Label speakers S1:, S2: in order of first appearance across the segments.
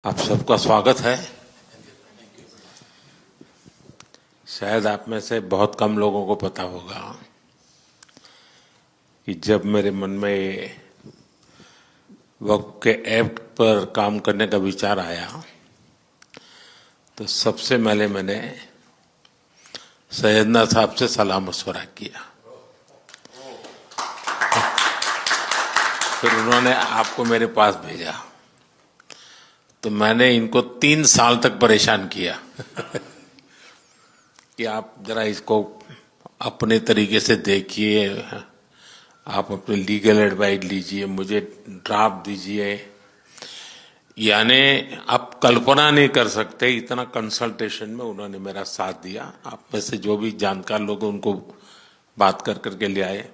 S1: आप सबका स्वागत है। शायद आप में से बहुत कम लोगों को पता होगा कि जब मेरे मन में वक्फ के एक्ट पर काम करने का विचार आया तो सबसे पहले मैंने सैयदना साहब से सलाह मशवरा किया। फिर उन्होंने आपको मेरे पास भेजा तो मैंने इनको 3 साल तक परेशान किया कि आप जरा इसको अपने तरीके से देखिए, आप अपने लीगल एडवाइस लीजिए, मुझे ड्राफ्ट दीजिए। यानी आप कल्पना नहीं कर सकते इतना कंसल्टेशन में उन्होंने मेरा साथ दिया। आप में से जो भी जानकार लोग उनको बात कर करके ले आए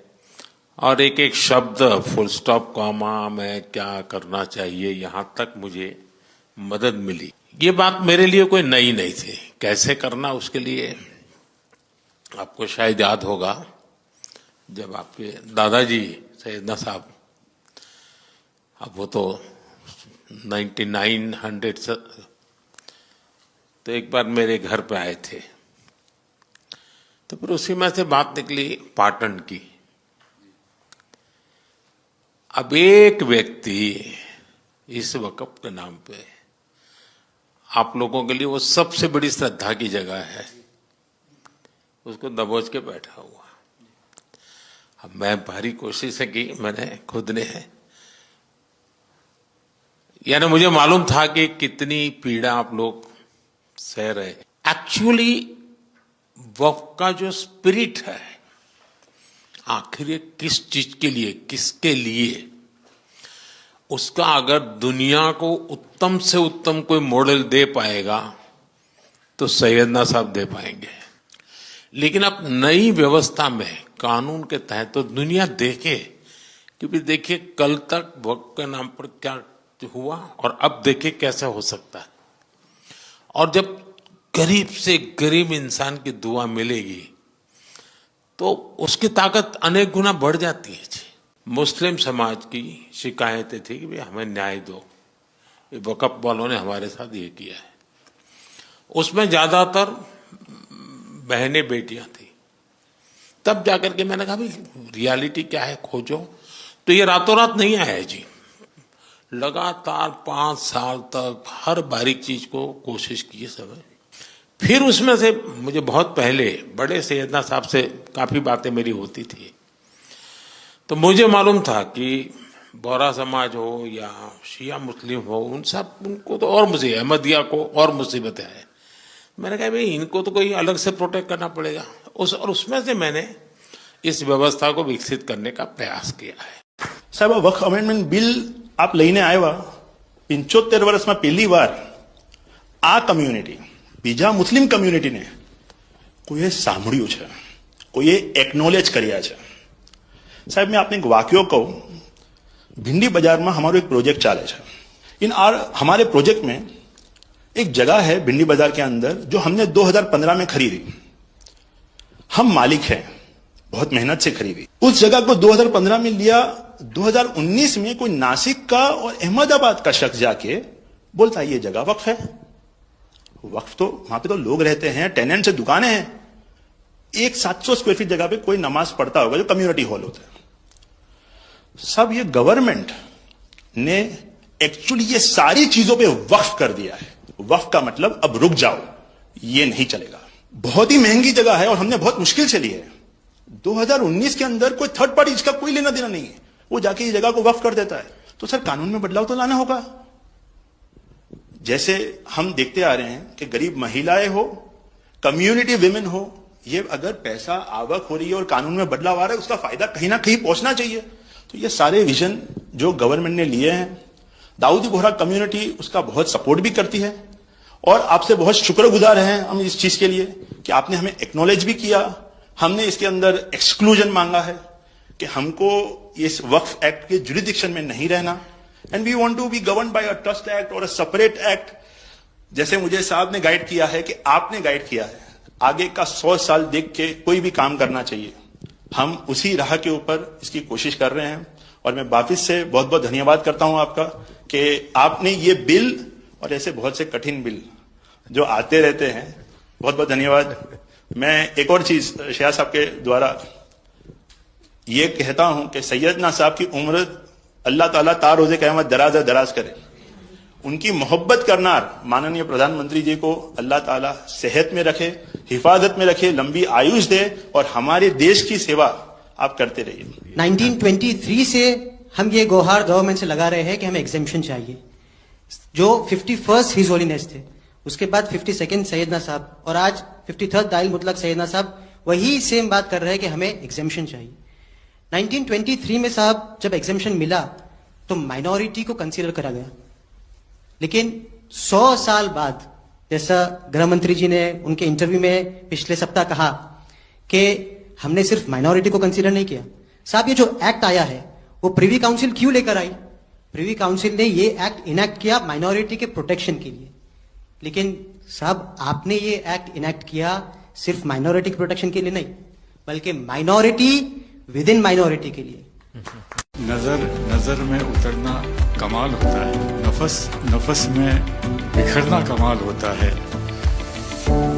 S1: और एक एक शब्द, फुल स्टॉप, कॉमा में क्या करना चाहिए, यहाँ तक मुझे मदद मिली। ये बात मेरे लिए कोई नई नहीं थी। कैसे करना उसके लिए आपको शायद याद होगा, जब आपके दादाजी सैयदना साहब, अब वो तो 1900 से, तो एक बार मेरे घर पे आए थे तो फिर उसी में से बात निकली पाटन की। अब एक व्यक्ति इस वक़्फ़ के नाम पे आप लोगों के लिए वो सबसे बड़ी श्रद्धा की जगह है, उसको दबोच के बैठा हुआ। अब मैं भारी कोशिश की मैंने खुद ने, यानी मुझे मालूम था कि कितनी पीड़ा आप लोग सह रहे। एक्चुअली वक्फ का जो स्पिरिट है, आखिर ये किस चीज के लिए, किसके लिए, उसका अगर दुनिया को उत्तम से उत्तम कोई मॉडल दे पाएगा तो सैयदना साहब दे पाएंगे। लेकिन अब नई व्यवस्था में कानून के तहत तो दुनिया देखे, क्योंकि देखिए कल तक वक्फ के नाम पर क्या हुआ और अब देखिए कैसे हो सकता है। और जब गरीब से गरीब इंसान की दुआ मिलेगी तो उसकी ताकत अनेक गुना बढ़ जाती है। मुस्लिम समाज की शिकायतें थी कि भाई हमें न्याय दो, ये वक़्फ़ वालों ने हमारे साथ ये किया है। उसमें ज्यादातर बहनें बेटियां थी। तब जाकर के मैंने कहा भाई रियलिटी क्या है खोजो। तो ये रातों रात नहीं आया जी, लगातार 5 साल तक हर बारीक चीज को कोशिश की सब। फिर उसमें से मुझे बहुत पहले बड़े सैयदना साहब से काफी बातें मेरी होती थी, तो मुझे मालूम था कि बोहरा समाज हो या शिया मुस्लिम हो, उन सब उनको तो और मुझे अहमदिया को और मुसीबत है। मैंने कहा भाई इनको तो कोई अलग से प्रोटेक्ट करना पड़ेगा। और उसमें से मैंने इस व्यवस्था को विकसित करने का प्रयास किया है।
S2: साहब, वक्फ अमेंडमेंट बिल आप લઈને આવ્યા 75 વર્ષમાં પહેલી વાર આ કમ્યુનિટી, બીજા મુસ્લિમ કમ્યુનિટીને કોઈએ સાંભળ્યું છે, કોઈએ एक्नॉलेज કર્યા છે। साहब, मैं आपने एक वाक्य कहूं, भिंडी बाजार में हमारा एक प्रोजेक्ट चाले है। हमारे प्रोजेक्ट में एक जगह है भिंडी बाजार के अंदर जो हमने 2015 में खरीदी। हम मालिक हैं, बहुत मेहनत से खरीदी। उस जगह को 2015 में लिया, 2019 में कोई नासिक का और अहमदाबाद का शख्स जाके बोलता है ये जगह वक्फ है। वक्फ तो वहां पे तो लोग रहते हैं, टेनेंट्स है, दुकानें हैं। एक 700 स्क्वायर फीट जगह पे कोई नमाज पढ़ता होगा जो कम्युनिटी हॉल होता है। सब ये गवर्नमेंट ने एक्चुअली ये सारी चीजों पे वक्फ कर दिया है। वक्फ का मतलब अब रुक जाओ, ये नहीं चलेगा। बहुत ही महंगी जगह है और हमने बहुत मुश्किल से ली है। 2019 के अंदर कोई थर्ड पार्टी, इसका कोई लेना देना नहीं है, वो जाके ये जगह को वक्फ कर देता है। तो सर कानून में बदलाव तो लाना होगा। जैसे हम देखते आ रहे हैं कि गरीब महिलाएं हो, कम्युनिटी विमेन हो, ये अगर पैसा आवक हो रही है और कानून में बदलाव आ रहा है, उसका फायदा कहीं ना कहीं पहुंचना चाहिए। तो ये सारे विजन जो गवर्नमेंट ने लिए हैं, दाऊदी बोहरा कम्युनिटी उसका बहुत सपोर्ट भी करती है और आपसे बहुत शुक्रगुजार हैं हम इस चीज के लिए कि आपने हमें एक्नॉलेज भी किया। हमने इसके अंदर एक्सक्लूजन मांगा है कि हमको इस वक्फ एक्ट के जुरिडिक्शन में नहीं रहना, and we want to be govern by a trust act और अ सेपरेट एक्ट। जैसे मुझे साहब ने गाइड किया है कि आपने गाइड किया है, आगे का 100 साल देख के कोई भी काम करना चाहिए। हम उसी राह के ऊपर इसकी कोशिश कर रहे हैं और मैं वापिस से बहुत बहुत धन्यवाद करता हूं आपका कि आपने ये बिल और ऐसे बहुत से कठिन बिल जो आते रहते हैं। बहुत बहुत धन्यवाद। मैं एक और चीज शाह साहब के द्वारा ये कहता हूं कि सैयदना साहब की उम्र अल्लाह ताला तार रोजे क़यामत दराज करे। उनकी मोहब्बत करना माननीय प्रधानमंत्री जी को अल्लाह ताला सेहत में रखे, हिफाजत में रखे, लंबी आयुष दे और हमारे देश की सेवा आप करते रहिए।
S3: 1923 से हम ये गोहार गवर्नमेंट से लगा रहे हैं कि हमें एग्जेम्पशन चाहिए। जो 51st हिज होलीनेस थे, उसके बाद 52nd सैयदना साहब और आज 53rd दाइल मुतलक सैयदना साहब वही सेम बात कर रहे हैं कि हमें एग्जेम्पशन चाहिए। 1923 में साहब जब एग्जेम्पशन मिला तो माइनॉरिटी को कंसीडर करा गया, लेकिन 100 साल बाद, जैसा गृह मंत्री जी ने उनके इंटरव्यू में पिछले सप्ताह कहा कि हमने सिर्फ माइनॉरिटी को कंसीडर नहीं किया। साहब ये जो एक्ट आया है वो प्रिवी काउंसिल क्यों लेकर आई? प्रिवी काउंसिल ने ये एक्ट इनेक्ट किया माइनॉरिटी के प्रोटेक्शन के लिए, लेकिन साहब आपने ये एक्ट इनेक्ट किया सिर्फ माइनॉरिटी के प्रोटेक्शन के लिए नहीं, बल्कि माइनॉरिटी विद इन माइनॉरिटी के लिए।
S4: नजर में उतरना कमाल होता है, नफस में बिखरना कमाल होता है,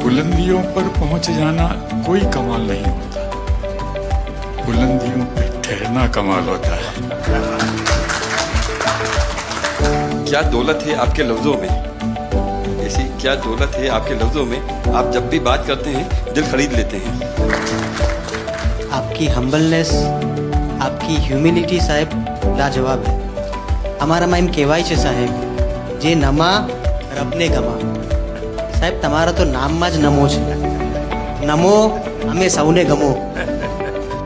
S4: बुलंदियों पर पहुंच जाना कोई कमाल नहीं होता, बुलंदियों पे ठहरना कमाल होता है।
S5: क्या दौलत है आपके लफ्जों में, ऐसी क्या दौलत है आपके लफ्जों में, आप जब भी बात करते हैं दिल खरीद लेते हैं।
S3: आपकी हम्बलनेस, आपकी ह्यूमिलिटी साहब लाजवाब है। हमारा माइम केवाई छे साहेब जे नमा रबने गमा। साहेब તમારા તો નામમાં જ નમો છે, નમો અમે સૌને ગમો।